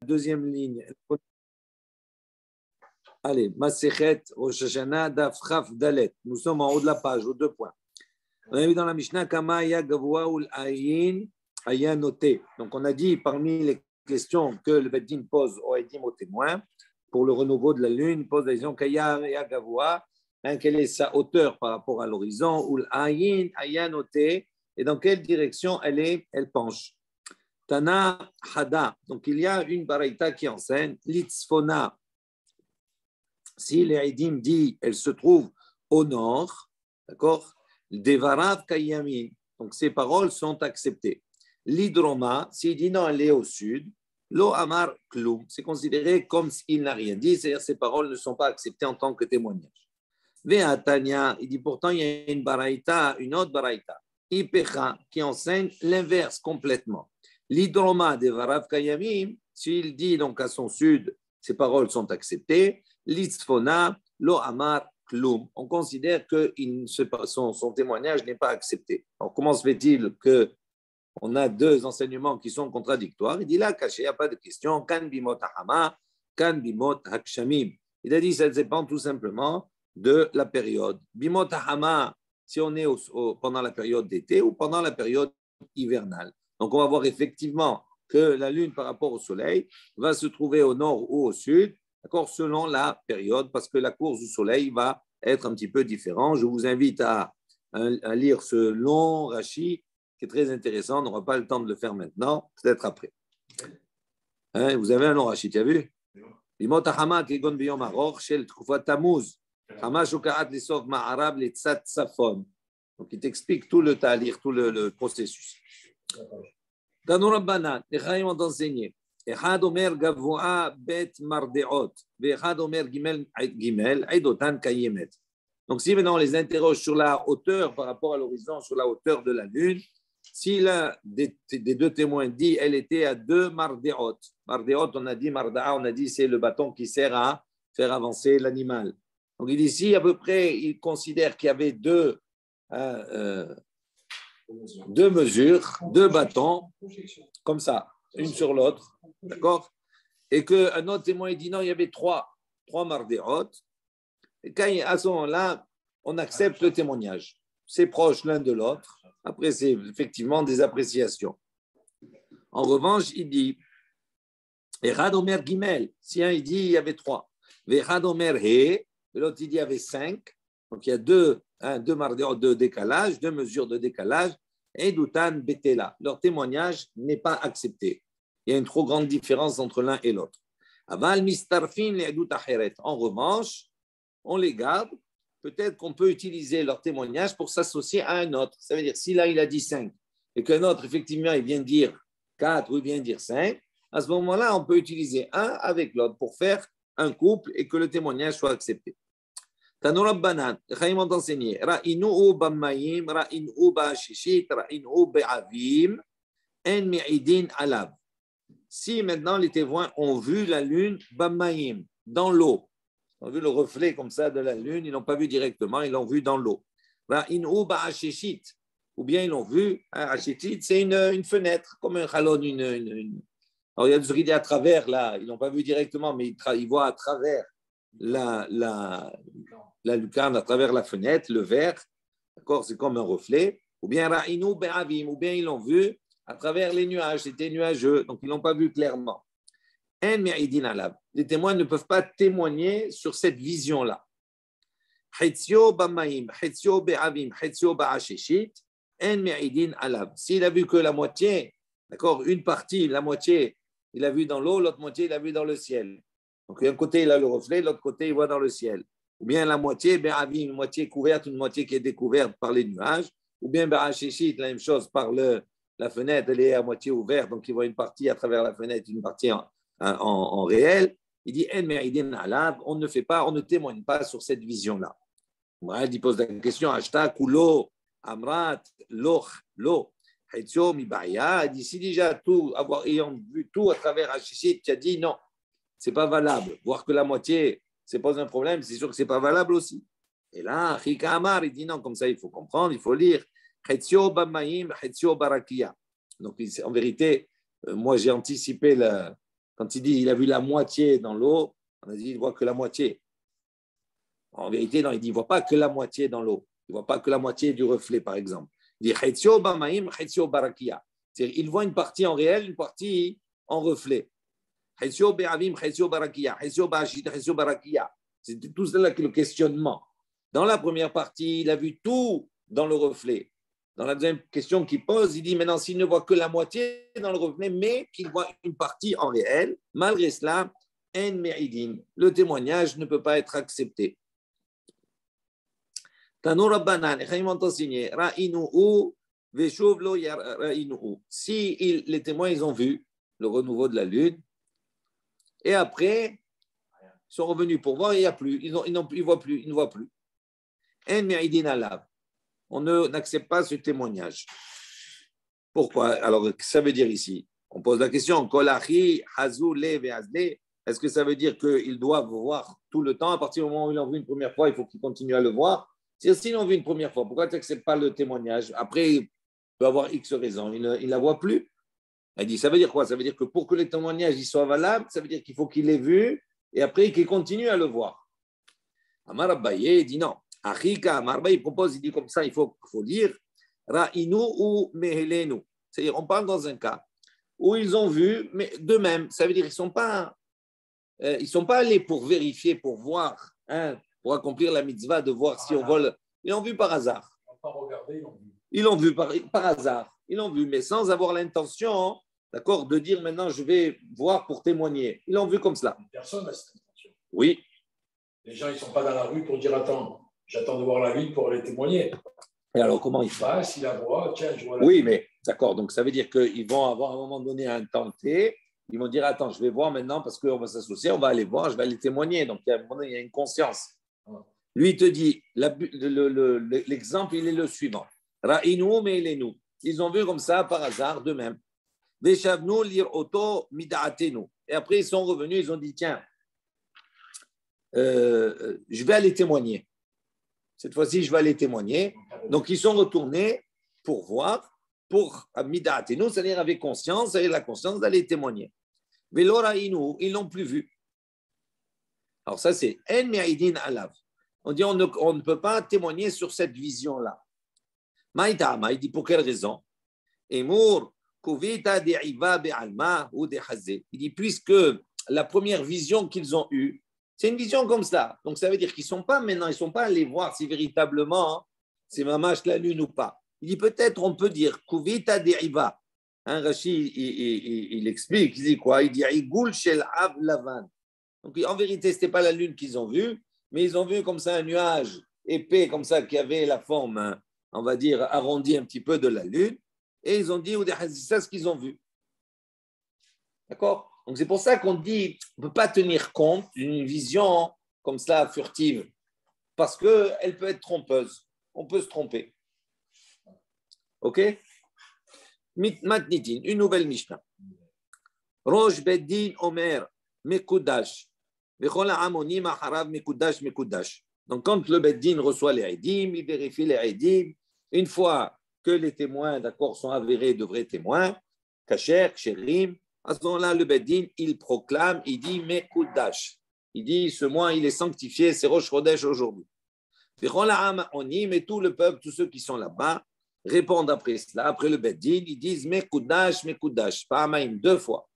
deuxième ligne. Allez, Masechet Rosh Hashanah Daf Chaf Dalet. Nous sommes en haut de la page, aux 2 points. On a vu dans la Mishnah Kama ya gavoa ul ayin aya noté. Donc on a dit parmi les questions que le Beddin pose au Edim aux témoins pour le renouveau de la lune, il pose la question Kaya ya gavoa, quelle est sa hauteur par rapport à l'horizon, ul ayin aya noté, et dans quelle direction elle penche. Tana Hada. Donc il y a une baraïta qui enseigne Litzfona. Si l'Eidim dit elle se trouve au nord, d'accord, Devarav Kayamin, donc ces paroles sont acceptées. L'Hydroma, s'il dit non, elle est au sud, Lo Amar Kloum, c'est considéré comme s'il n'a rien dit, c'est-à-dire ces paroles ne sont pas acceptées en tant que témoignage. Ve'atania, il dit pourtant il y a une baraïta, une autre baraïta, Ipecha, qui enseigne l'inverse complètement. L'Hydroma Devarav Kayamim, s'il dit donc à son sud, ces paroles sont acceptées. L'Itzfona, Lo Amar Kloum. On considère que son témoignage n'est pas accepté. Alors, comment se fait-il qu'on a 2 enseignements qui sont contradictoires? Il dit là, caché, il n'y a pas de question. Kan bimot hama, kan bimot hakshamim. Il a dit ça dépend tout simplement de la période. Bimot hama, si on est pendant la période d'été ou pendant la période hivernale. Donc, on va voir effectivement que la lune par rapport au soleil va se trouver au nord ou au sud, d'accord, selon la période, parce que la course du soleil va être un petit peu différente. Je vous invite à lire ce long Rashi qui est très intéressant. On n'aura pas le temps de le faire maintenant, peut-être après. Hein, vous avez un long Rashi, tu as vu? Donc il t'explique tout le talir, tout le processus. Dans Rabbanan, les Chaim ont enseigné. Echad omer gavoa bet mardeot, ve'echad omer gimel, aidotan kayemet. Donc, si maintenant on les interroge sur la hauteur par rapport à l'horizon, sur la hauteur de la lune, si l'un des 2 témoins dit elle était à 2 mardeot, mardeot, on a dit mardaa, on a dit c'est le bâton qui sert à faire avancer l'animal. Donc, il dit ici à peu près, il considère qu'il y avait 2 mesures, 2 bâtons, comme ça, une sur l'autre, d'accord? Et qu'un autre témoin il dit non, il y avait 3 mardéot. Et quand, à ce moment-là, on accepte le témoignage. C'est proche l'un de l'autre. Après, c'est effectivement des appréciations. En revanche, il dit Echad Omer Gimel. Si un il dit il y avait 3. Echad Omer He. L'autre il dit il y avait 5. Donc il y a 2 mardéot de décalage, 2 mesures de décalage. Et Doutan Betela. Leur témoignage n'est pas accepté. Il y a une trop grande différence entre l'un et l'autre. Aval mistarfin le'edut acheret. En revanche, on les garde. Peut-être qu'on peut utiliser leur témoignage pour s'associer à un autre. Ça veut dire, si là il a dit 5 et qu'un autre, effectivement, il vient de dire 4 ou il vient de dire 5, à ce moment-là, on peut utiliser un avec l'autre pour faire un couple et que le témoignage soit accepté. Tanur Banan, Chaim ont enseigné Ra'inu b'mayim, ra'inu b'ashishit, ra'inu b'avim, en mi'idin alav. Si maintenant les témoins ont vu la lune b'mayim, dans l'eau, ils ont vu le reflet comme ça de la lune, ils n'ont pas vu directement, ils l'ont vu dans l'eau. Ra'inu b'ashishit, ou bien ils l'ont vu, ashishit, c'est une fenêtre, comme un chalon, Alors il y a des à travers là, ils n'ont pas vu directement, mais ils voient à travers la lucarne, à travers la fenêtre, le verre, d'accord, c'est comme un reflet, ou bien Ra'inu be'avim, ou bien ils l'ont vu à travers les nuages, c'était nuageux, donc ils ne l'ont pas vu clairement. En mi'idin alav. Les témoins ne peuvent pas témoigner sur cette vision-là. Hetzio b'mayim, hetzio be'avim, hetzio ba'ashishit, en mi'idin alav. S'il a vu que la moitié, d'accord, une partie, la moitié, il a vu dans l'eau, l'autre moitié, il a vu dans le ciel. Donc, d'un côté, il a le reflet, de l'autre côté, il voit dans le ciel. Ou bien la moitié, une moitié couverte, une moitié qui est découverte par les nuages. Ou bien, Ba'ashishit, la même chose, par la fenêtre, elle est à moitié ouverte, donc il voit une partie à travers la fenêtre, une partie en réel. Il dit, on ne fait pas, on ne témoigne pas sur cette vision-là. Il pose la question, Ashta, Kulo, Amrat, Loch, Lo. Il dit, si déjà ayant vu tout à travers Ashishit, tu as dit non. Ce n'est pas valable. Voir que la moitié, ce n'est pas un problème, c'est sûr que ce n'est pas valable aussi. Et là, Chika Amar, il dit non, comme ça, il faut comprendre, il faut lire. Donc, en vérité, moi, j'ai anticipé Quand il dit il a vu la moitié dans l'eau, on a dit il ne voit que la moitié. En vérité, non, il dit il ne voit pas que la moitié dans l'eau. Il ne voit pas que la moitié du reflet, par exemple. Il dit Chetio Bamaim, Chetio Barakia. C'est-à-dire il voit une partie en réel, une partie en reflet. Chetio Be'avim, Chetio Barakia. Chetio Bashid, Chetio Barakia. C'était tout cela le questionnement. Dans la première partie, il a vu tout dans le reflet. Dans la deuxième question qu'il pose, il dit maintenant s'il ne voit que la moitié dans le reflet, mais qu'il voit une partie en réel, malgré cela, en me'idin, le témoignage ne peut pas être accepté. Tanou Rabbanan, enseigné, Ra'inu'u, Veshuv lo Ra'inu'u. Si les témoins ils ont vu le renouveau de la lune, et après, ils sont revenus pour voir, il n'y a plus, ils ne voient plus. En me'idin alav. On n'accepte pas ce témoignage. Pourquoi? Alors, ça veut dire ici, on pose la question, est-ce que ça veut dire qu'ils doivent voir tout le temps? À partir du moment où ils l'ont vu une première fois, il faut qu'ils continuent à le voir. S'ils l'ont vu une première fois, pourquoi tu n'acceptes pas le témoignage? Après, il peut avoir X raisons, il ne la voit plus. Elle dit, ça veut dire quoi? Ça veut dire que pour que le témoignage soit valable, ça veut dire qu'il faut qu'il l'ait vu et après qu'il continue à le voir. Amar Abaye dit non. Achika, Marba, il propose, il dit comme ça, il faut dire Ra'inu ou Mehelenu. C'est-à-dire, on parle dans un cas où ils ont vu, mais d'eux-mêmes. Ça veut dire qu'ils ne sont pas allés pour vérifier, pour voir, pour accomplir la mitzvah, de voir si on vole. Ils l'ont vu par hasard. Ils n'ont pas regardé, ils l'ont vu. Ils l'ont vu par hasard. Ils l'ont vu, mais sans avoir l'intention, d'accord, de dire maintenant, je vais voir pour témoigner. Ils l'ont vu comme cela. Personne n'a cette intention. Oui. Les gens, ils ne sont pas dans la rue pour dire attends. J'attends de voir la lune pour aller témoigner. Et alors, comment ils font? S'ils la voient, tiens, je vois la Oui, lune. mais d'accord. Donc, ça veut dire qu'ils vont avoir à un moment donné un temps T. Ils vont dire attends, je vais voir maintenant parce qu'on va s'associer, on va aller voir, je vais aller témoigner. Donc, à un moment donné, il y a une conscience. Lui, il te dit l'exemple, il est le suivant. Ra'inu me'elenu. Ils ont vu comme ça par hasard d'eux-mêmes. Veshavnu lir'oto mida'atenu. Et après, ils sont revenus, ils ont dit tiens, je vais aller témoigner. Cette fois-ci, je vais aller témoigner. Donc, ils sont retournés pour voir, pour Midatenu, c'est-à-dire avec conscience, avec la conscience d'aller témoigner. Velorainu, ils ne l'ont plus vu. Alors, ça, c'est En Me'idin Alav. On dit on ne peut pas témoigner sur cette vision-là. Maïtama, il dit pour quelle raison? Emour, Kuvita de'iva be'alma ou de'hazé. Il dit puisque la première vision qu'ils ont eue, c'est une vision comme ça. Donc, ça veut dire qu'ils ne sont pas maintenant, ils ne sont pas allés voir si véritablement c'est mamash la lune ou pas. Il dit peut-être, on peut dire, Kuvita deriva. Rachid, il explique, il dit quoi? Il dit, Igoul shel av lavan. Donc, en vérité, ce n'était pas la lune qu'ils ont vue, mais ils ont vu comme ça un nuage épais, comme ça, qui avait la forme, on va dire, arrondie un petit peu de la lune. Et ils ont dit, c'est ce qu'ils ont vu. D'accord? Donc, c'est pour ça qu'on dit on ne peut pas tenir compte d'une vision comme ça, furtive, parce qu'elle peut être trompeuse. On peut se tromper. OK? Matnitin, une nouvelle Mishnah. Rosh Beddin Omer Mekudash. Vechol ha'amonim acharav Mekudash Mekudash. Donc, quand le Beddin reçoit les Eidim, il vérifie les Eidim. Une fois que les témoins, d'accord, sont avérés de vrais témoins, Kasher, Ksherim, à ce moment-là, le Beddin, il proclame, il dit Mekudash. Il dit, ce mois, il est sanctifié, c'est Rosh Chodesh aujourd'hui. Et tout le peuple, tous ceux qui sont là-bas, répondent après cela. Après le Beddin, ils disent Mekudash, Mekudash, Pa'amaim, 2 fois.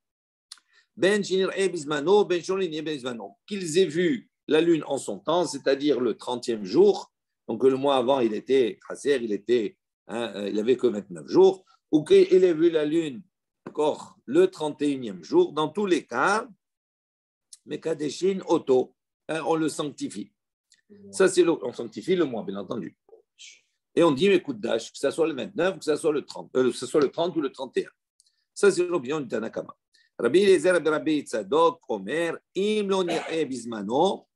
Ben Shinir e Bismano, Ben Sholin e Bismano. Qu'ils aient vu la lune en son temps, c'est-à-dire le 30e jour. Donc le mois avant, il était Chasser, il avait que 29 jours. Ou qu'il ait vu la lune encore le 31e jour. Dans tous les cas, Mekadeshin Oto, on le sanctifie. Ça, on sanctifie le mois, bien entendu. Et on dit, écoute, Dash, que ce soit le 29, que ce soit le 30, que ce soit le 30 ou le 31. Ça, c'est l'opinion du Tanakama. Rabbi Eliezer Rabbi Tzadok, Omer, Im lo nir'e bismano.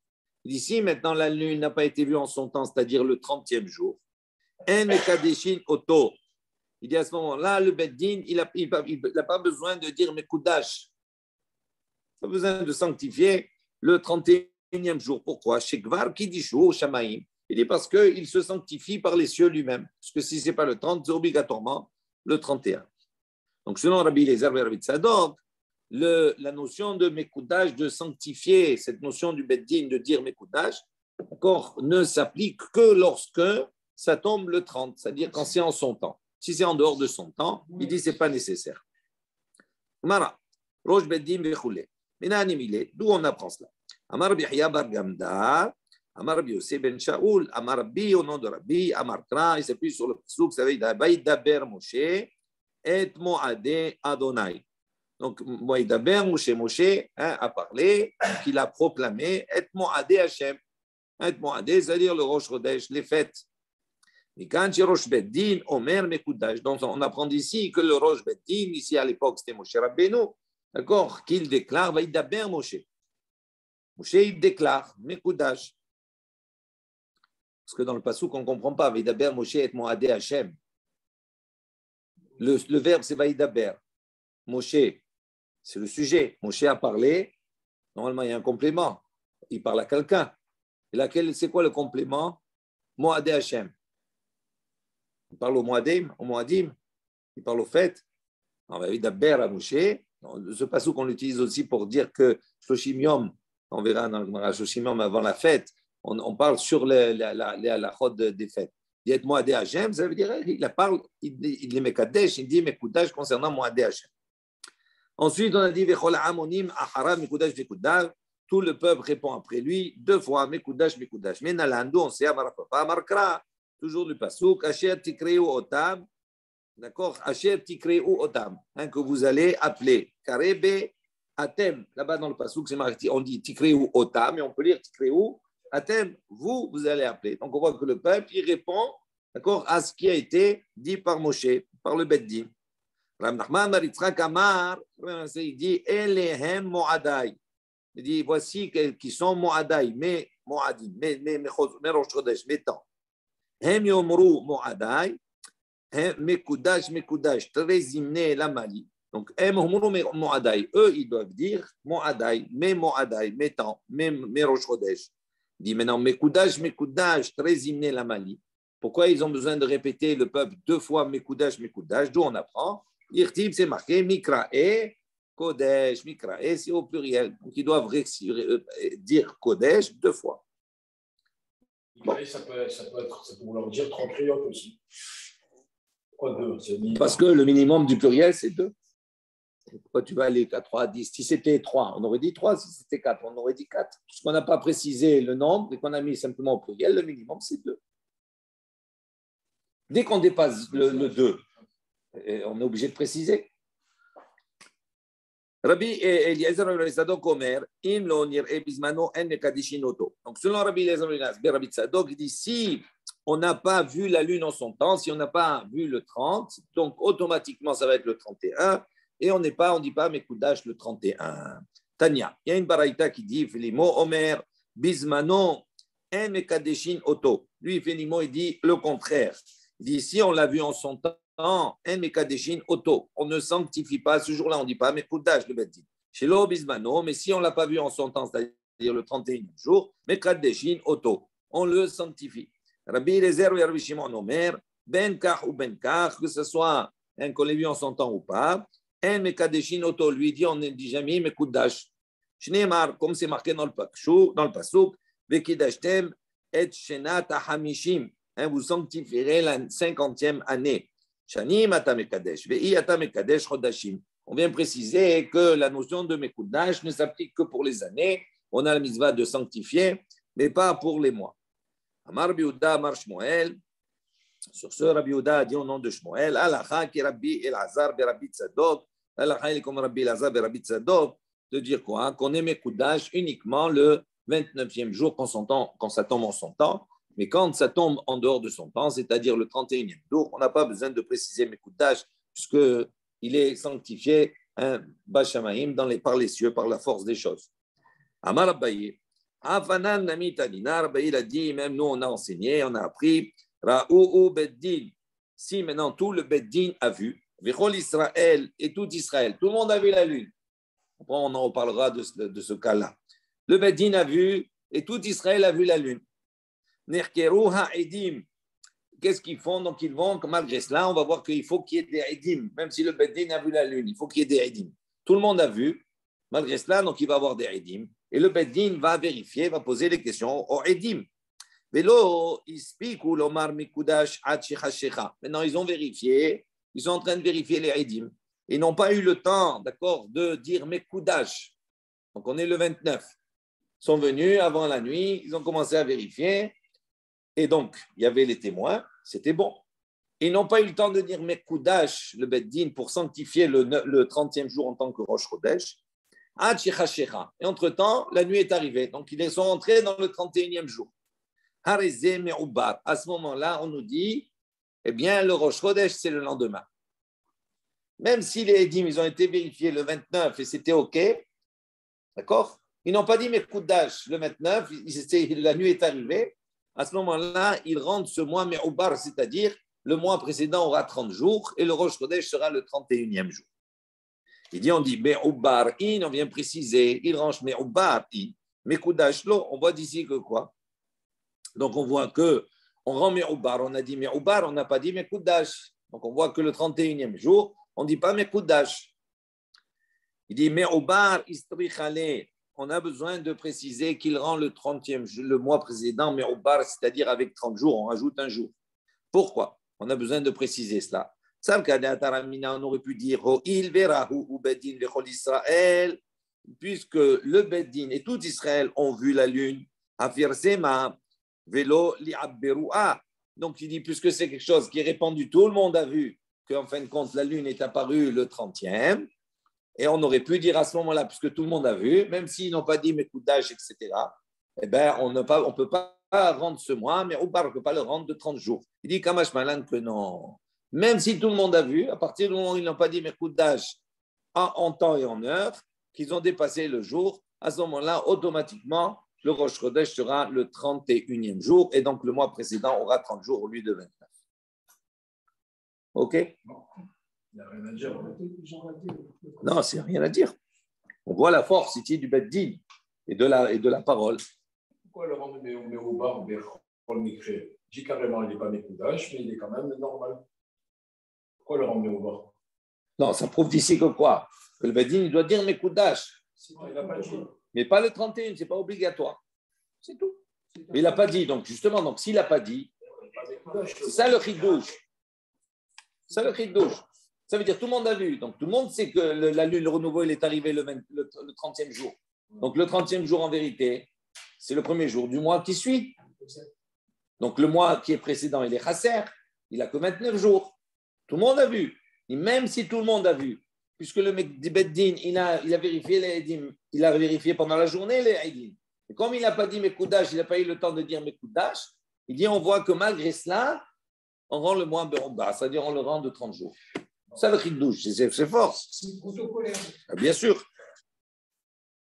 D'ici, maintenant, la lune n'a pas été vue en son temps, c'est-à-dire le 30e jour. En mekadeshin oto. Il dit à ce moment-là, le Beddin, il n'a pas besoin de dire Mekudash. Il n'a pas besoin de sanctifier le 31e jour. Pourquoi? Shekvar Kidishu Shamaim. Il dit parce qu'il se sanctifie par les cieux lui-même. Parce que si ce n'est pas le 30, c'est obligatoirement le 31. Donc, selon Rabbi Eliezer et Rabbi Tzadok, la notion de Mekoudash, de sanctifier, cette notion du Beddin, de dire Mekoudash, d'accord, ne s'applique que lorsque ça tombe le 30, c'est-à-dire quand c'est en son temps. Si c'est en dehors de son temps, il dit que ce n'est pas nécessaire. Mara, Rosh Beddin Bechoulé. D'où on apprend cela? Amar Bihya Bar Gamda, Amar Rabbi Yosef ben Shaoul, Amar Rabbi au nom de Rabbi, Amar Kra, il s'appuie sur le souk, ça veut dire Vaïdaber Moshe, et Moadé Adonai. Donc, Vaïdaber Moshe a parlé, qu'il a proclamé, et Moadé Hashem. Et Moadé, c'est-à-dire le Rosh Chodesh, les fêtes. Et quand il Rosh Beddin, Omer Mekoudash. Donc, on apprend ici que le Rosh Beddin, ici à l'époque, c'était Moshe Rabbeinu, d'accord, qu'il déclare Vaïdaber Moshe. Moshe, il déclare Mekoudash. Parce que dans le Passouk, on ne comprend pas. Vaïdaber Moshe et Moadé Hashem. Le verbe, c'est Vaïdaber. Moshe, c'est le sujet. Moshe a parlé. Normalement, il y a un complément. Il parle à quelqu'un. Et laquelle, c'est quoi le complément? Moadé Hashem. Il parle au Moadim. Il parle au fait. Vaïdaber à Moshe. Ce Passouk, on l'utilise aussi pour dire que Shoshim Yom, on verra dans le Gemara Shoshim Yom avant la fête, on parle sur les halachot des fêtes. Il dit Moadé Hashem, ça veut dire il est Mekadesh, il dit Mekoudash concernant Moadé Hashem. Ensuite, on a dit Vechol Amonim Ahara Mekoudash Mekoudash. Tout le peuple répond après lui deux fois Mekoudash Mekoudash. Mais Nalando, on sait Amar Papa Markra, toujours le Passouk, Asher Tikreu Otam, d'accord, Asher Tikreu Otam, que vous allez appeler Karebe Atem. Là-bas dans le Passouk, c'est marqué, on dit Tikreu Otam, mais on peut lire Tikreu Atem, vous allez appeler. Donc, on voit que le peuple, il répond, d'accord, à ce qui a été dit par Moshe, par le Beddin. Rav Nachman bar Yitzchak Amar, il dit, Elehem Moadai. Il dit, voici qui sont Moadai, mais Moadim, mais Rosh Chodesh, mes temps. Hem Yomru Moadai, Mekoudash, Trezimne Lamali. Donc, Hem Yomru Moadai, eux, ils doivent dire Moadai, mes temps, mes Rosh Chodesh. Il dit maintenant, Mekoudash, Trezimne Lamali. Pourquoi ils ont besoin de répéter le peuple deux fois Mekoudash, d'où on apprend? Irtib, c'est marqué Mikrae, Kodesh, Mikrae, c'est au pluriel. Donc, ils doivent dire Kodesh deux fois. Bon. Ça peut vouloir dire 30 triomphes aussi. Pourquoi deux? Parce que le minimum du pluriel, c'est deux. Pourquoi tu vas aller à 3 à 10? Si c'était 3, on aurait dit 3. Si c'était 4, on aurait dit 4. Puisqu'on n'a pas précisé le nombre et qu'on a mis simplement au pluriel, le minimum, c'est 2. Dès qu'on dépasse le 2, on est obligé de préciser. Rabbi Eliezer Tzadok Omer, im lo nir'e bizmano en mekadishin oto. Donc, selon Rabbi Eliezer Rabbi Tzadok, il dit si on n'a pas vu la lune en son temps, si on n'a pas vu le 30, donc automatiquement ça va être le 31, et on dit pas Mekoudash le 31. Tania, il y a une baraïta qui dit Filimo Omer bizmano en mekadishin oto. Lui, Filimo, il dit le contraire. Il dit si on l'a vu en son temps, on ne sanctifie pas. Ce jour-là, on ne dit pas Mekoudash le Beddin. Chez l'Obismano, mais si on ne l'a pas vu en son temps, c'est-à-dire le 31e jour, Mekadeshin Oto, on le sanctifie. Rabbi Eliezer et Rabbi Shimon Omer, Ben Kach ou Ben Kach, que ce soit qu'on l'ait vu en son temps ou pas, un Mekadeshin Oto lui dit on ne dit jamais Mekoudash. Shneimar, comme c'est marqué dans le Pasuk, Vekidashtem et Shenat Hamishim, vous sanctifierez la 50e année. On vient préciser que la notion de Mekoudash ne s'applique que pour les années. On a la mitzvah de sanctifier, mais pas pour les mois. Amar Rabbi Yehuda, Amar Shmuel. Sur ce, Rabbi Yehuda a dit au nom de Shmuel, Alacha ki Rabbi Elazar be Rabbi Tzadok. Alacha il est comme Rabbi Elazar be Rabbi Tzadok. De dire quoi? Qu'on est Mekoudash uniquement le 29e jour quand ça tombe en son temps. Mais quand ça tombe en dehors de son temps, c'est-à-dire le 31e jour, on n'a pas besoin de préciser Mekoudash, puisqu'il est sanctifié Bashamaim par les cieux, par la force des choses. Amar Abaye, Afanan Nami Talinar, Abaye a dit, même nous on a enseigné, on a appris, Ra'ou Beddin, si maintenant tout le Beddin a vu, Vechol Israël et tout Israël, tout le monde a vu la lune. Après on en reparlera de ce cas-là. Le Beddin a vu et tout Israël a vu la lune. Qu'est-ce qu'ils font? Donc, ils vont, malgré cela, on va voir qu'il faut qu'il y ait des Edim. Même si le Beddin a vu la lune, il faut qu'il y ait des Edim. Tout le monde a vu. Malgré cela, donc il va avoir des Edim. Et le Beddin va vérifier, va poser les questions aux Edim. Maintenant, ils ont vérifié, ils sont en train de vérifier les Edim. Ils n'ont pas eu le temps, d'accord, de dire Mekoudash. Donc on est le 29. Ils sont venus avant la nuit, ils ont commencé à vérifier. Et donc, il y avait les témoins, c'était bon. Ils n'ont pas eu le temps de dire Mekoudash, le Beddin, pour sanctifier le 30e jour en tant que Rosh Chodesh. Et entre-temps, la nuit est arrivée. Donc, ils sont entrés dans le 31e jour. À ce moment-là, on nous dit, eh bien, le Rosh Chodesh, c'est le lendemain. Même si les Edim, ils ont été vérifiés le 29 et c'était OK, d'accord? Ils n'ont pas dit Mekoudash le 29, la nuit est arrivée. À ce moment-là, ils rendent ce mois Me'oubar, c'est-à-dire le mois précédent aura 30 jours et le Rosh Chodesh sera le 31e jour. On dit Me'oubar in, on vient préciser, il range Me'oubar in, Mekoudash lo, on voit d'ici que quoi? Donc on voit que on rend Me'oubar, on a dit Me'oubar, on n'a pas dit Mekoudash. Donc on voit que le 31e jour, on ne dit pas Mekoudash. Il dit Me'oubar istrichale. On a besoin de préciser qu'il rend le 30e, le mois précédent Me'oubar, c'est-à-dire avec 30 jours, on rajoute un jour. Pourquoi? On a besoin de préciser cela. On aurait pu dire Israël, puisque le Beddin et tout Israël ont vu la lune. Donc il dit, puisque c'est quelque chose qui est répandu, tout le monde a vu qu'en fin de compte, la lune est apparue le 30e. Et on aurait pu dire à ce moment-là, puisque tout le monde a vu, même s'ils n'ont pas dit Mekoudash, etc., eh ben, on ne peut pas rendre ce mois, mais on ne peut pas le rendre de 30 jours. Il dit Kamash Malan que non. Même si tout le monde a vu, à partir du moment où ils n'ont pas dit Mekoudash en temps et en heure, qu'ils ont dépassé le jour, à ce moment-là, automatiquement, le Rosh Chodesh sera le 31e jour, et donc le mois précédent aura 30 jours au lieu de 29. OK? Il n'y a rien à dire. Non, c'est rien à dire. On voit la force ici du Beddin et de la parole. Pourquoi le rendre Me'oubar ou Bechol Mikre? Dit carrément, il n'est pas Mekoudash, mais il est quand même normal. Pourquoi le rendre Me'oubar? Non, ça prouve d'ici que quoi? Que le Beddin, il doit dire Mekoudash. Il n'a pas dit. Mais pas le 31, ce n'est pas obligatoire. C'est tout. Mais il n'a pas dit. Donc, justement, donc, s'il n'a pas dit, c'est ça le chidouche. Ça le chidouche. Ça veut dire tout le monde a vu. Donc, tout le monde sait que la lune, le renouveau, il est arrivé le 30e jour. Donc, le 30e jour, en vérité, c'est le premier jour du mois qui suit. Donc, le mois qui est précédent, il est chasser. Il n'a que 29 jours. Tout le monde a vu. Et même si tout le monde a vu, puisque le Beddin, il a vérifié les Edim, il a vérifié pendant la journée les Edim. Et comme il n'a pas dit Mekoudash, il n'a pas eu le temps de dire Mekoudash, il dit on voit que malgré cela, on rend le mois Be'oubar, c'est-à-dire on le rend de 30 jours. Ça, le chidouche, c'est fort. C'est protocolaire. Bien sûr.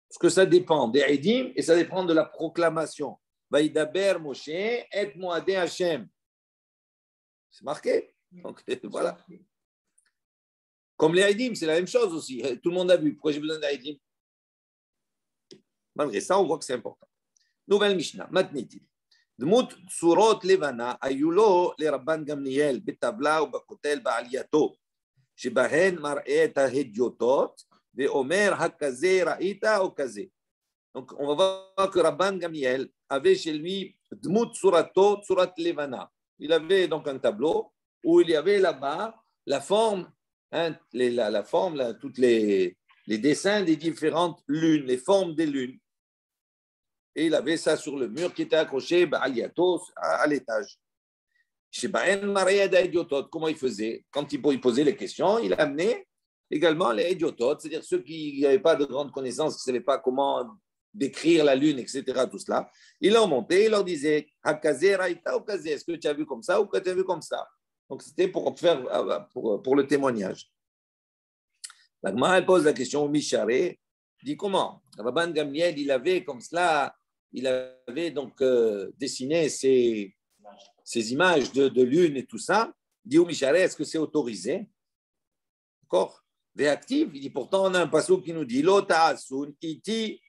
Parce que ça dépend des Edim et ça dépend de la proclamation. Vaïdaber Moshe et Moadé Hashem. C'est marqué. Donc, voilà. Comme les Edim, c'est la même chose aussi. Tout le monde a vu. Pourquoi j'ai besoin d'Edim? Malgré ça, on voit que c'est important. Nouvelle Mishnah. Matniti. דמות צורות לבנה היו לו לרבן גמליאל בטבלה ובכותל בעלייתו, שבהן מראה את ההדיוטות ואומר הכזה ראית או כזה. Donc, on va voir que Rabban Gamliel avait chez lui Dmut Surato, Surat Levana. Il avait donc un tableau où il y avait là-bas la forme, la forme, tous les dessins des différentes lunes, les formes des lunes. Et il avait ça sur le mur qui était accroché à l'étage. Comment il faisait? Quand il posait les questions, il amenait également les idiototes, c'est-à-dire ceux qui n'avaient pas de grande connaissance, qui ne savaient pas comment décrire la lune, etc., tout cela. Il leur montait, il leur disait est-ce que tu as vu comme ça ou que tu as vu comme ça? Donc c'était pour le témoignage. La Gemara, elle pose la question au Misharé, dit comment? Rabban Gamliel, il avait comme cela, il avait donc dessiné ces images de lune et tout ça. Il dit au Misharé, est-ce que c'est autorisé? D'accord? Réactif, il dit pourtant on a un passage qui nous dit Lo ta'asun iti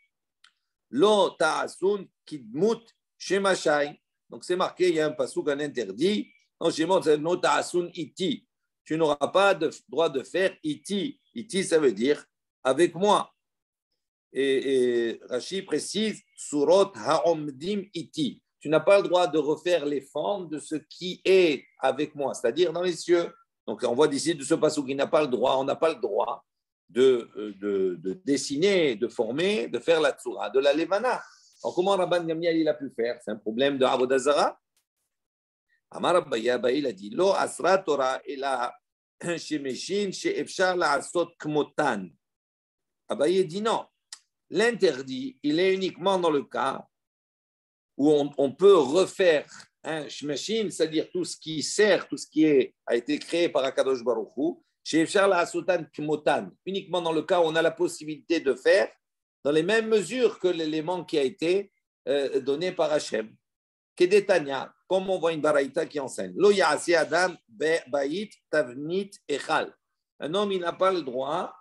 Lo ta'asun kidmut shemashai. Donc c'est marqué, il y a un passage un interdit. Non, chez moi, c'est Lo ta'asun iti. Tu n'auras pas de droit de faire iti. Iti, ça veut dire avec moi. Et Rashi précise, Surot ha'omdim iti. Tu n'as pas le droit de refaire les formes de ce qui est avec moi, c'est-à-dire dans les cieux. Donc on voit d'ici de ce passage qu'il n'a pas le droit, on n'a pas le droit de dessiner, de former, de faire la tsura, de la levana. Alors comment Rabban Gamliel il a pu faire? C'est un problème de Avodah Zara. Amar Abaye, il a dit Lo asra Torah ela shemeshin she'efshar la'asot kmotan. Abaye dit non. L'interdit, il est uniquement dans le cas où on peut refaire un shemeshin, c'est-à-dire tout ce qui sert, tout ce qui a été créé par Akadosh Baruch Hu, she'efshar la'asotan kmotan. Uniquement dans le cas où on a la possibilité de faire dans les mêmes mesures que l'élément qui a été donné par Hachem. Kedetania, comme on voit une baraïta qui enseigne. Lo ya'asi adam ba'it tavnit echal. Un homme, il n'a pas le droit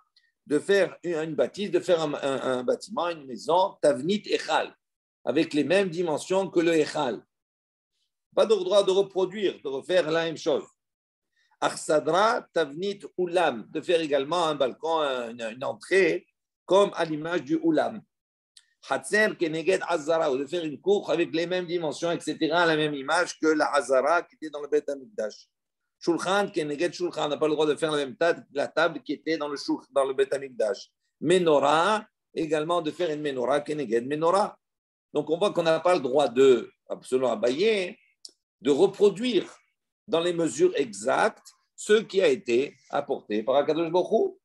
de faire une bâtisse, de faire un bâtiment, une maison, tavnit echal, avec les mêmes dimensions que le echal. Pas de droit de reproduire, de refaire la même chose. Arsadra tavnit ulam, de faire également un balcon, une entrée, comme à l'image du ulam. Hatzer keneged azara, ou de faire une cour avec les mêmes dimensions, etc., la même image que la azara qui était dans le Beth Amikdash. Shulchan keneged shulchan, on n'a pas le droit de faire la table qui était dans le Beth Amikdash. Menorah, également de faire une menorah keneged menorah. Donc on voit qu'on n'a pas le droit de, selon Abaye, de reproduire dans les mesures exactes ce qui a été apporté par Akadosh Baruch Hu.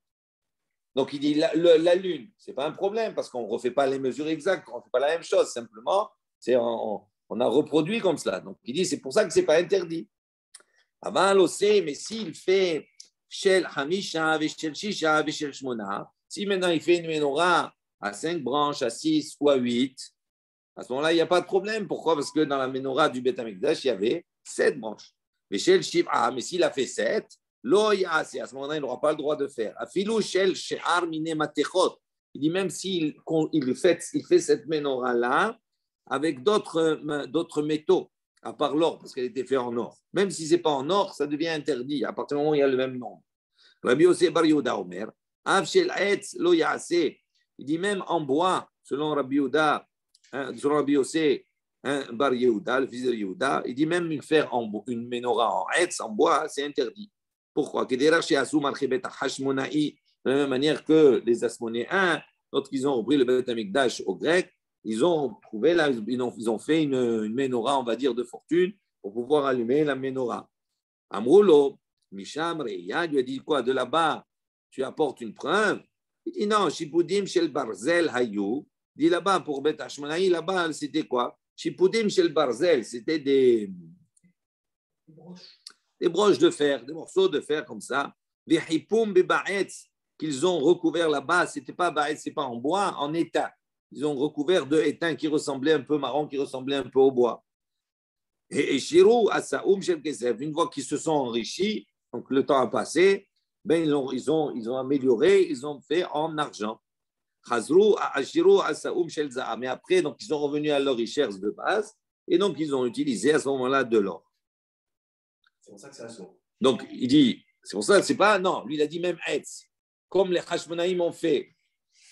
Donc, il dit la lune, ce n'est pas un problème parce qu'on ne refait pas les mesures exactes, on ne fait pas la même chose. Simplement, on a reproduit comme cela. Donc, il dit c'est pour ça que ce n'est pas interdit. Avant l'osé, mais s'il fait Shel Hamisha, Shel Shisha, Shel Shmona, si maintenant il fait une menorah à 5 branches, à 6 ou à 8, à ce moment-là, il n'y a pas de problème. Pourquoi? Parce que dans la menorah du Beth Amikdash, il y avait 7 branches. Mais Shel Shiv'a, mais s'il a fait 7, à ce moment-là, il n'aura pas le droit de faire. Il dit même s'il fait cette menorah-là avec d'autres métaux, à part l'or, parce qu'elle était faite en or. Même si ce n'est pas en or, ça devient interdit à partir du moment où il y a le même nombre. Rabbi Yossé Bar Yehuda Omer, il dit même en bois, selon Rabbi Yehuda, selon Rabbi Yossé Bar Yehuda, le fils de Yehuda, il dit même faire une menorah en etz, en bois, c'est interdit. Pourquoi? De la même manière que les Asmonéens, lorsqu'ils ont repris le Beth Amikdash au grec, ils ont fait une menorah, on va dire, de fortune pour pouvoir allumer la menorah. Amroulo, Misham Reya lui a dit quoi? De là-bas, tu apportes une preuve? Il dit non, Shipudim Shel Barzel Hayou. Il dit là-bas, pour Beth Hashmonaï, là-bas, c'était quoi? Shipudim Shel Barzel, c'était des broches de fer, des morceaux de fer comme ça, des hipum bebaetz qu'ils ont recouvert là-bas, c'était pas baetz, c'est pas en bois, en étain. Ils ont recouvert de étain qui ressemblait un peu marron, qui ressemblait un peu au bois. Et Shirou Asaoum Shel Kesef, une fois qu'ils se sont enrichis, donc le temps a passé, ben ils ont amélioré, ils ont fait en argent. Chazrou Ashirou Asaoum Shel Zaha, mais après donc ils sont revenus à leur richesse de base et donc ils ont utilisé à ce moment-là de l'or. C'est pour ça que c'est assaut. Donc, il dit, c'est pour ça, c'est pas, non, lui, il a dit même Etz, comme les Hashmonaïm ont fait.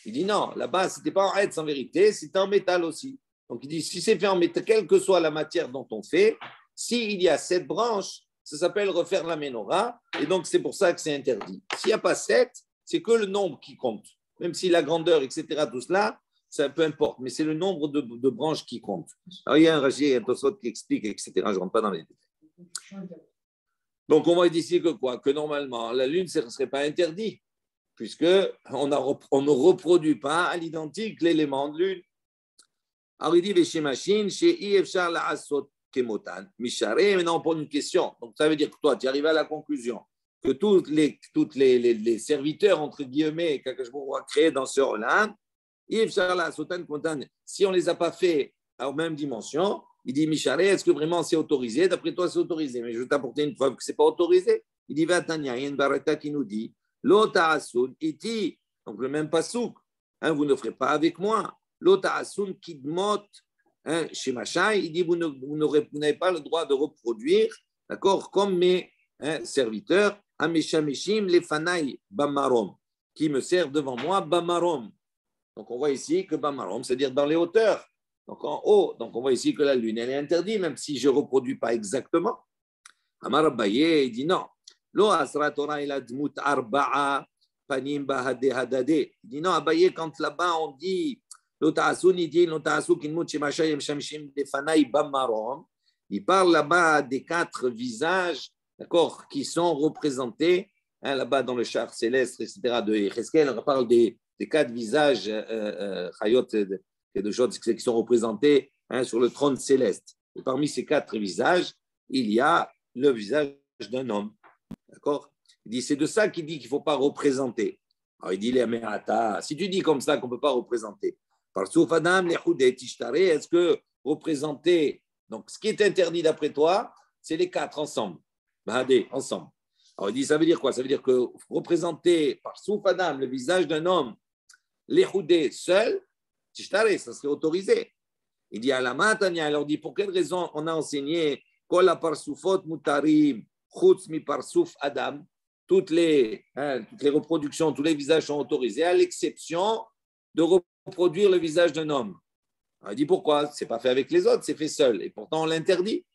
Il dit non, là-bas, c'était pas en Etz en vérité, c'était en métal aussi. Donc, il dit, si c'est fait en métal, quelle que soit la matière dont on fait, s'il y a 7 branches, ça s'appelle refaire la menorah, et donc c'est pour ça que c'est interdit. S'il n'y a pas 7, c'est que le nombre qui compte. Même si la grandeur, etc., tout cela, ça peu importe, mais c'est le nombre de branches qui compte. Alors, il y a un Rashi, un Tosfot qui explique, etc., je ne rentre pas dans les détails. Donc, on va dire ici que quoi? Que normalement, la lune, ce ne serait pas interdit, puisqu'on ne reproduit pas à l'identique l'élément de lune. Alors, il dit, chez Machine, chez Ifshar la Asot Kemotan, Mishare, maintenant on pose une question. Donc, ça veut dire que toi, tu arrives à la conclusion que tous les serviteurs, entre guillemets, que je vais créer dans ce Roland, Ifshar la Asot Kemotan, si on ne les a pas fait à la même dimension, il dit, Micharé, est-ce que vraiment c'est autorisé? D'après toi, c'est autorisé. Mais je vais t'apporter une preuve que ce n'est pas autorisé. Il dit, Vatania, il y a une barata qui nous dit, Lota asun iti, donc le même pasouk, vous ne ferez pas avec moi. Lota asun kidmot, chez Machai, il dit, vous n'avez pas le droit de reproduire, d'accord, comme mes serviteurs, Ameshameshim, les fanaï, bamarom. qui me servent devant moi, Bamarom. Donc, on voit ici que Bamarom, c'est-à-dire dans les hauteurs, donc en haut. Donc, on voit ici que la lune, elle est interdite, même si je ne reproduis pas exactement. Amar Abaye, il dit non. Lo asra Torah ila dmut arba'a panim bahade hadade. Il dit non, Abaye, quand là-bas on dit lo ta'asun, il dit lo ta'asu kinmut shemashayim shamshim defanai bamarom. Il parle là-bas des 4 visages, d'accord, qui sont représentés là-bas dans le char céleste, etc. de Yecheskel. On parle des 4 visages, chayot, de choses qui sont représentés sur le trône céleste. Et parmi ces 4 visages, il y a le visage d'un homme. D'accord? Il dit, c'est de ça qu'il dit qu'il ne faut pas représenter. Alors il dit, si tu dis comme ça qu'on ne peut pas représenter, est-ce que représenter, donc ce qui est interdit d'après toi, c'est les 4 ensemble. Ensemble. Alors il dit, ça veut dire quoi? Ça veut dire que représenter par Soufadam le visage d'un homme, l'Echoudé seul, Tishtare, ça serait autorisé. Il dit, Alamatania, alors dit, pour quelle raison on a enseigné Kol Parsoufot Mutarim, Chutz mi Parsouf Adam, toutes les reproductions, tous les visages sont autorisés, à l'exception de reproduire le visage d'un homme. Alors, il dit pourquoi? Ce n'est pas fait avec les autres, c'est fait seul. Et pourtant, on l'interdit.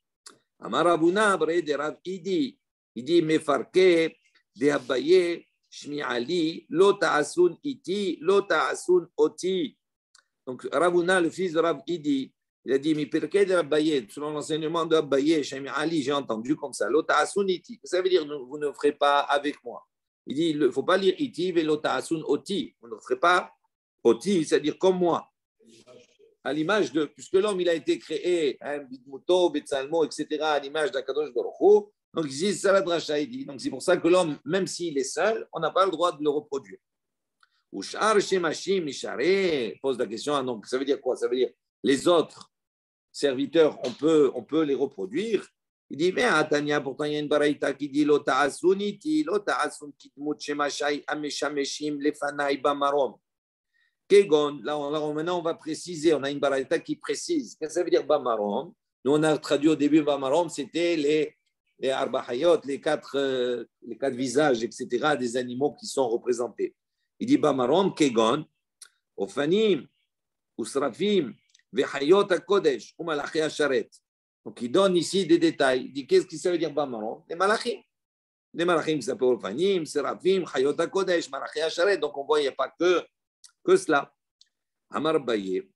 Amarabuna, Abre de Rav Idi, il dit Mefarke de Abaye, Shmi Ali, Lo Ta'asun Iti, Lo Ta'asun Oti. Donc, Ravuna, le fils de Rav Idi, il a dit, selon l'enseignement de Abaye, Shemi Ali, j'ai entendu comme ça, Lota'asun iti. Ça veut dire, vous ne ferez pas avec moi. Il dit, il ne faut pas lire iti, mais Lota'asun oti. Vous ne ferez pas oti, c'est-à-dire comme moi. À l'image de, puisque l'homme, il a été créé, Bidmuto, Betsalmo, etc., à l'image d'Akadosh Baruch Hu. Donc, ici, c'est la dracha, il dit. Donc, c'est pour ça que l'homme, même s'il est seul, on n'a pas le droit de le reproduire. Ushar Shemashim Mishare pose la question, donc ça veut dire quoi? Ça veut dire les autres serviteurs, on peut les reproduire. Il dit, mais Tania, pourtant il y a une baraïta qui dit Lo ta'asuniti, lo ta'asun kitmut shemashai ameshameshim lefanai bamarom. Kegon, là maintenant on va préciser, on a une baraïta qui précise. Qu'est-ce que ça veut dire bamarom? Nous on a traduit au début bamarom, c'était les arbahayot, les quatre visages, etc., des animaux qui sont représentés. Il dit Bamarom, Kegon, Ofanim, Usrafim, Vechayot HaKodesh, Umalachi HaSharet. Donc il donne ici des détails. Il dit qu'est-ce que ça veut dire Bamarom? Les Malachim. Les Malachim s'appellent Ofanim, Serafim, Chayot HaKodesh, Malachi HaSharet. Donc on voit, il n'y a pas que cela. Amar Baye,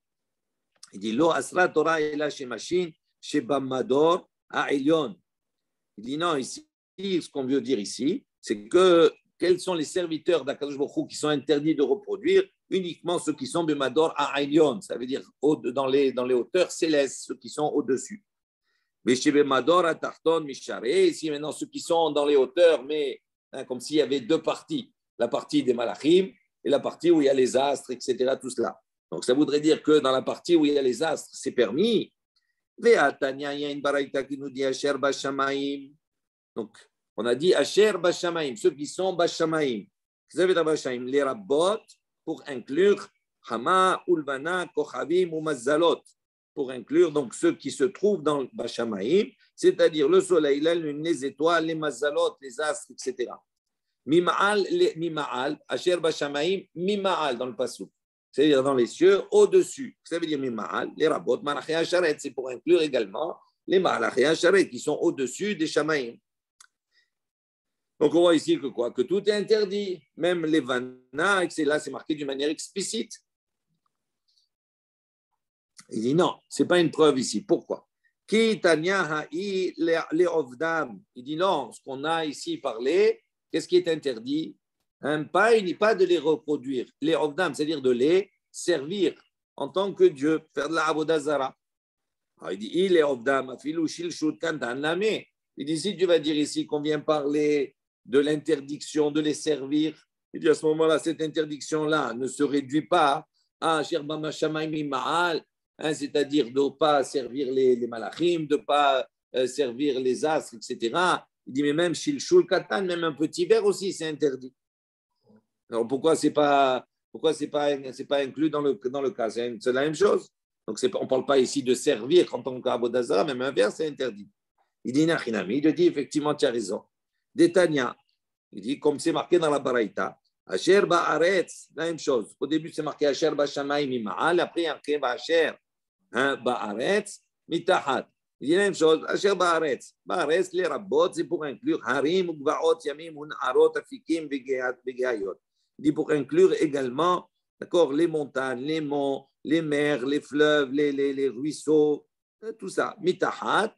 il dit Lo Asra Torah Ela Shemashin, Shebamador Ha'elyon. Il dit non, ici, ce qu'on veut dire ici, c'est que quels sont les serviteurs d'Akadosh Baruch Hu qui sont interdits de reproduire? Uniquement ceux qui sont Bemador à Aïlion, ça veut dire dans les hauteurs célestes, ceux qui sont au-dessus. Bemador à Tarton, Mishare, ici maintenant ceux qui sont dans les hauteurs, mais comme s'il y avait 2 parties, la partie des Malachim et la partie où il y a les astres, etc. Tout cela. Donc ça voudrait dire que dans la partie où il y a les astres, c'est permis. Ve'atania, il y a une baraïta qui nous dit Asher Bashamaim. Donc, on a dit Asher Bashamaim, ceux qui sont Bashamaim. Vous savez, Bashamaim, les rabbot, pour inclure Hama, Ulvana, Kochavim ou Mazzalot, pour inclure donc ceux qui se trouvent dans Bashamaim, c'est-à-dire le soleil, la lune, les étoiles, les Mazzalot, les astres, etc. Mima'al, Asher Bashamaim, Mima'al dans le passou. C'est-à-dire dans les cieux, au-dessus. Ça veut dire Mima'al, les rabbot, Malachi HaSharet, c'est pour inclure également les Malachi HaSharet qui sont au-dessus des Shamaim. Donc, on voit ici que quoi? Que tout est interdit, même les vannas, et là, c'est marqué d'une manière explicite. Il dit non, ce n'est pas une preuve ici. Pourquoi? Il dit non, ce qu'on a ici parlé, qu'est-ce qui est interdit? Pas de les reproduire. Les ovdam, c'est-à-dire de les servir en tant que Dieu, faire de la avodah zara. Il dit il est ovdam, afilou shilshut kantan lame. Il dit si tu vas dire ici qu'on vient parler de l'interdiction de les servir, il dit à ce moment-là, cette interdiction-là ne se réduit pas à Sherbama Shamaim Ma'al, c'est-à-dire de ne pas servir les malachim, de ne pas servir les astres, etc. Il dit, mais même Shilshul Katan, même un petit verre aussi, c'est interdit. Alors pourquoi c'est pas inclus dans le cas? C'est la même chose. Donc on ne parle pas ici de servir en tant qu'Avodah Zara, même un verre, c'est interdit. Il dit, Nachinami, il dit, effectivement, tu as raison. Détania, il dit, comme c'est marqué dans la Baraïta, Asher ba'aretz, la même chose. Au début, c'est marqué Asher ba'shamayim mima'al. Après, il y a marqué Asher ba'aretz mitahat. Il dit la même chose. Asher ba'aretz. Ba'aretz, les rabot, c'est pour inclure harim, ugvaot, yamim, un'arot, afikim, vegayot. Il dit pour inclure également, d'accord, les montagnes, les monts, les mers, les fleuves, les ruisseaux, tout ça. Mitahat,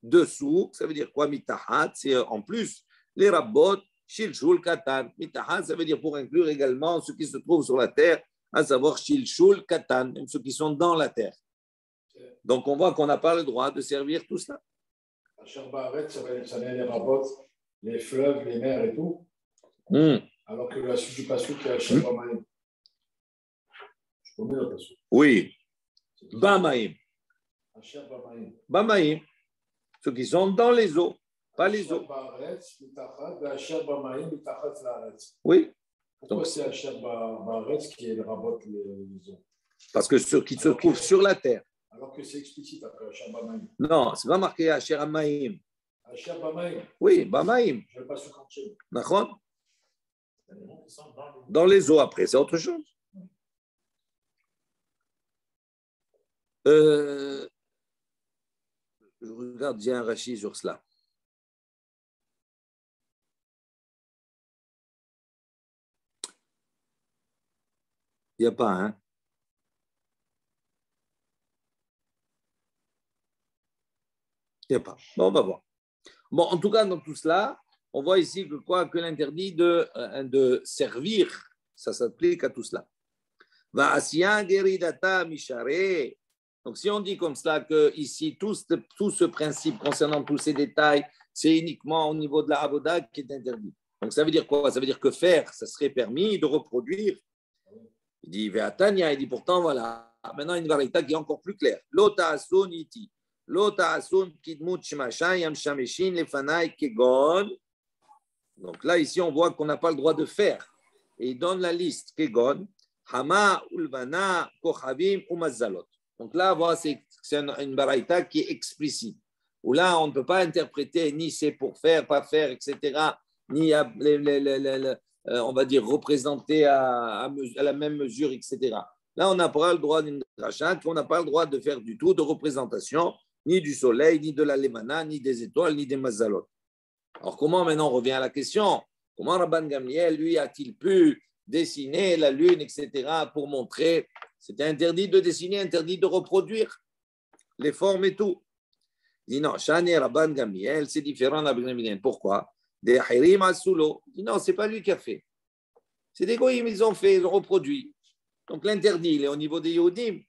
dessous, ça veut dire quoi mitahat? C'est en plus les rabot, shilshul katan. Mitahat, ça veut dire pour inclure également ceux qui se trouvent sur la terre, à savoir shilshul katan, même ceux qui sont dans la terre. Donc on voit qu'on n'a pas le droit de servir tout cela. Asher ba'aretz, ça vient les rabot, les fleuves, les mers et tout. Alors que la suite du passage qui est Asher ba'mayim. Je connais le passage. Oui. Ba'mayim. Asher ba'mayim. Ba'mayim. Ceux qui sont dans les eaux, pas les eaux. Oui. Pourquoi c'est Asher ba'aretz qui est le rabot les eaux? Parce que ceux qui se trouvent sur la terre. Alors que c'est explicite après Asher ba'mayim. Non, c'est pas marqué Asher ba'mayim. Asher ba'mayim. Oui, ba'mayim. Je ne vais pas se cancher. D'accord. Dans les eaux après, c'est autre chose. Je regarde, j'ai un rachis sur cela. Il n'y a pas, hein? Il n'y a pas. Bon, on va voir. Bon, en tout cas, dans tout cela, on voit ici que quoi que l'interdit de servir, ça s'applique à tout cela. Va asya geridata mishare. Donc, si on dit comme cela que ici tout ce principe concernant tous ces détails, c'est uniquement au niveau de la avoda qui est interdit. Donc, ça veut dire quoi? Ça veut dire que faire, ça serait permis de reproduire. Il dit Ve'atania, il dit pourtant voilà. Maintenant, une variété qui est encore plus claire. Lota asun iti. Lota asun kidmut shmasha yam shameshin lefanai kegon. Donc là, ici, on voit qu'on n'a pas le droit de faire. Et il donne la liste kegon, hama, ulvana, kochavim ou mazzalot. Donc là, voilà, c'est une baraita qui est explicite. Où là, on ne peut pas interpréter ni c'est pour faire, pas faire, etc. Ni on va dire représenter à la même mesure, etc. Là, on n'a pas le droit d'une dracha, on n'a pas le droit de faire du tout de représentation, ni du soleil, ni de la lemana, ni des étoiles, ni des mazalot. Alors, comment maintenant on revient à la question? Comment Rabban Gamliel, lui, a-t-il pu dessiner la lune, etc., pour montrer? C'était interdit de dessiner, interdit de reproduire les formes et tout. Il dit non, Shani Rabban Gamliel, c'est différent de Rabban Gamliel. Pourquoi? Des Hirim Asulo. Il dit non, c'est pas lui qui a fait. C'est des goyim, ils ont fait, ils ont reproduit. Donc l'interdit, il est au niveau des Yehudim.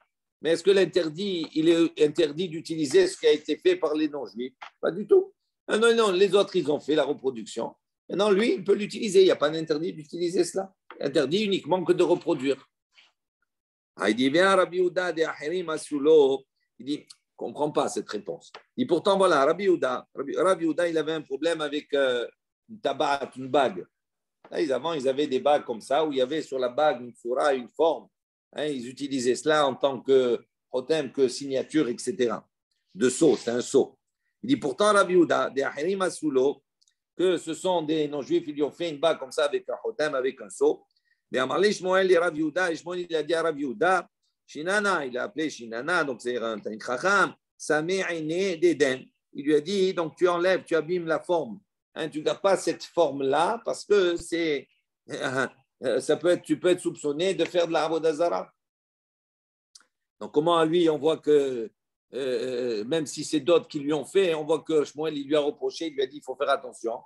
Mais est-ce que l'interdit, il est interdit d'utiliser ce qui a été fait par les non-juifs? Pas du tout. Non, non, les autres, ils ont fait la reproduction. Maintenant, lui, il peut l'utiliser. Il n'y a pas d'interdit d'utiliser cela. Interdit uniquement que de reproduire. Il dit, viens, Rabbi Yehuda de Ahirim Asulo. Il dit, on ne comprend pas cette réponse. Il dit, pourtant, voilà, Rabbi Yehuda, il avait un problème avec une tabac, une bague. Là, avant, ils avaient des bagues comme ça, où il y avait sur la bague une soura, une forme. Ils utilisaient cela en tant que hotem, que signature, etc. De sceau, c'est un sceau. Il dit, pourtant, Rabbi Yehuda, de Ahirim Asulo, que ce sont des non-juifs, ils lui ont fait une bague comme ça avec un hotem, avec un sceau. Mais Amarli Shmuel et Rabbi Yehuda, et Shmuel, il a dit à Rabbi Yehuda, Shinana, il a appelé Shinana, donc c'est un chacham, Samé Aine d'Éden. Il lui a dit, donc tu enlèves, tu abîmes la forme. Tu n'as pas cette forme-là parce que c'est, tu peux être soupçonné de faire de la avodah zara. Donc comment lui, on voit que, même si c'est d'autres qui lui ont fait, on voit que Shmuel, il lui a reproché, il lui a dit, il faut faire attention.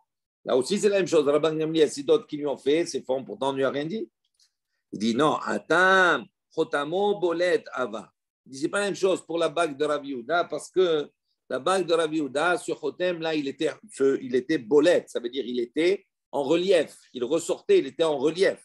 Là aussi, c'est la même chose. Rabban Gamliel, c'est d'autres qui lui ont fait, ces formes, pourtant on ne lui a rien dit. Il dit non, attends, chotamo bolet ava. Il dit, c'est pas la même chose pour la bague de Rabbi Yehuda, parce que la bague de Rabbi Yehuda, sur chotem, là, il était bolet, ça veut dire il était en relief, il ressortait, il était en relief.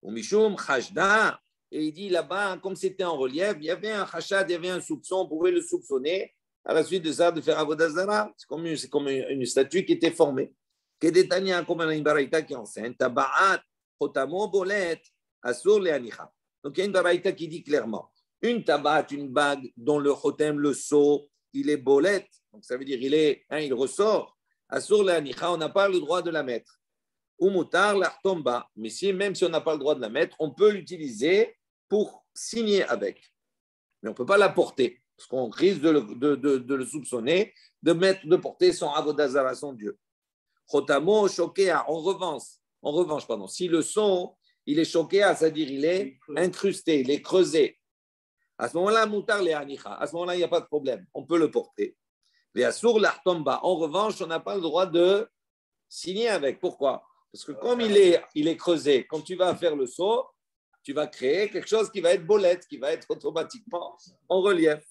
Ou mishum chashda, et il dit là-bas, comme c'était en relief, il y avait un chashad, il y avait un soupçon, on pouvait le soupçonner, à la suite de ça, de faire avodah zara. C'est comme une statue qui était formée. Kedetania, comme une baraita qui enseigne, tabaat, chotamo bolet, asur le anicha. Donc il y a une baraita qui dit clairement, une tabaat, une bague dont le chotem, le sceau, il est bolette, donc ça veut dire il ressort. Asur le anicha, on n'a pas le droit de la mettre. ou mutar l'artomba. Mais même si on n'a pas le droit de la mettre, on peut l'utiliser pour signer avec. Mais on ne peut pas la porter, parce qu'on risque de le soupçonner, de porter son avodazara, son Dieu. Chotamo shokea, en revanche, si le son, il est shokea, c'est-à-dire il est incrusté, il est creusé. À ce moment-là, mutar le anicha. À ce moment-là, il n'y a pas de problème. On peut le porter. Mais asur l'artomba. En revanche, on n'a pas le droit de signer avec. Pourquoi? Parce que comme il est creusé, quand tu vas faire le saut, tu vas créer quelque chose qui va être bolette, qui va être automatiquement en relief.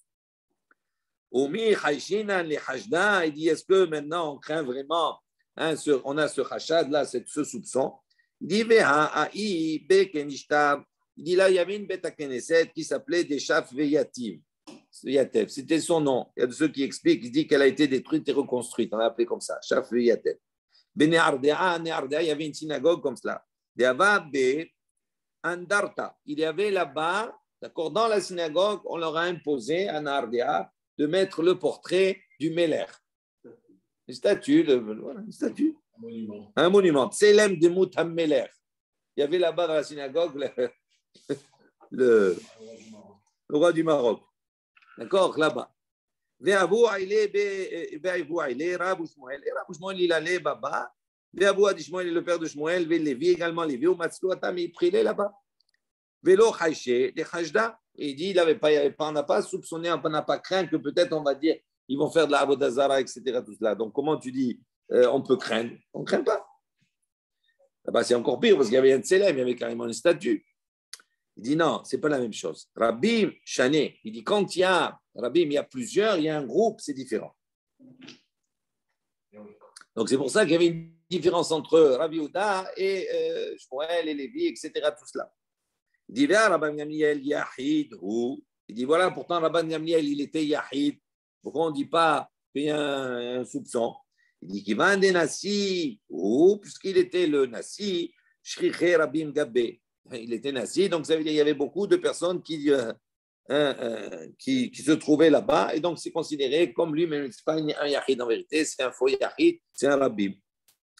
Omi Haishina le Hajda, il dit est-ce que maintenant on craint vraiment, on a ce hachad là, ce soupçon. Il dit il dit là, il y avait une bête à Knesset qui s'appelait Deshaf Veyativ. C'était son nom. Il y a de ceux qui expliquent, il dit qu'elle a été détruite et reconstruite. On l'a appelé comme ça, Shaf Veyativ. Benéardea, il y avait une synagogue comme cela. Andarta. Il y avait là-bas, d'accord, dans la synagogue, on leur a imposé à Nardea de mettre le portrait du Meller. Une statue, un monument. Tselem de Moutam Meller. Il y avait là-bas dans la synagogue le roi du Maroc. D'accord, là-bas. Ve'avu Aile, Rabou Shmuel. Et Rabou Shmuel, il allait là-bas. Ve'avu Adi Shmuel, le père de Shmuel, Ve'levi, également Lévi, ou Matzlo Atam, il prilait là-bas. Ve'lo Chaïché, les Chajda. Et il dit, on n'a pas soupçonné, on n'a pas craint que peut-être on va dire, ils vont faire de la Avodazara, etc. Tout cela. Donc, comment tu dis, on peut craindre? On ne craint pas. Là-bas, c'est encore pire parce qu'il y avait un tsélem, il y avait carrément une statue. Il dit non, ce n'est pas la même chose. Rabbi Chané, il dit quand il y a plusieurs, il y a un groupe, c'est différent. Donc c'est pour ça qu'il y avait une différence entre Rabbi Ouda et Shmuel et Lévi, etc. Tout cela. Il dit Rabbi Gamliel Yahid, il dit voilà, pourtant Rabbi Gamliel, il était Yahid. Pourquoi on ne dit pas qu'il y a un soupçon? Il dit qu'il va un des Nassi, puisqu'il était le Nassi, Shriché Rabbi Mgabé. Il était Nassi, donc ça veut dire qu'il y avait beaucoup de personnes qui se trouvaient là-bas, et donc c'est considéré comme lui, mais c'est pas un Yahid en vérité, c'est un faux Yahid, c'est un Rabbi.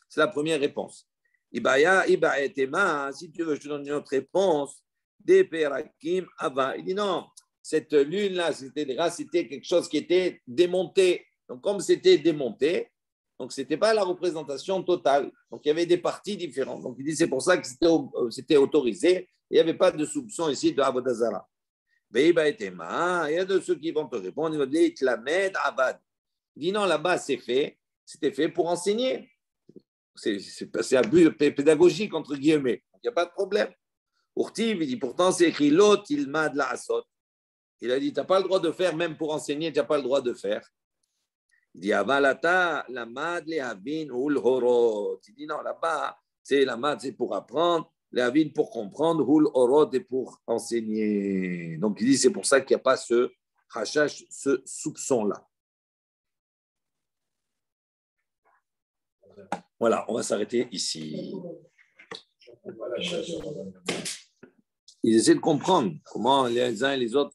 C'est la première réponse. Ibaya etema, si tu veux, je te donne une autre réponse. Des Perakim Ava. Il dit non, cette lune-là, c'était quelque chose qui était démonté. Donc comme c'était démonté, donc ce n'était pas la représentation totale. Donc il y avait des parties différentes. Donc il dit c'est pour ça que c'était autorisé. Il n'y avait pas de soupçon ici de Avodazara. Il y a de ceux qui vont te répondre. Ils vont dire Tlamed Abad. Il dit non, là-bas c'était fait pour enseigner. C'est un but pédagogique entre guillemets. Il n'y a pas de problème. Urtiv, il dit pourtant c'est écrit l'autre, il m'a de la asot. Il a dit tu n'as pas le droit de faire, même pour enseigner, tu n'as pas le droit de faire. Il dit avalata la mad le havin ou le horot. Il dit non, là-bas c'est la mad, c'est pour apprendre, le havin pour comprendre, ou le horot est pour enseigner. Donc il dit c'est pour ça qu'il n'y a pas ce hashash, ce soupçon-là. Voilà, on va s'arrêter ici. Ils essaient de comprendre comment les uns et les autres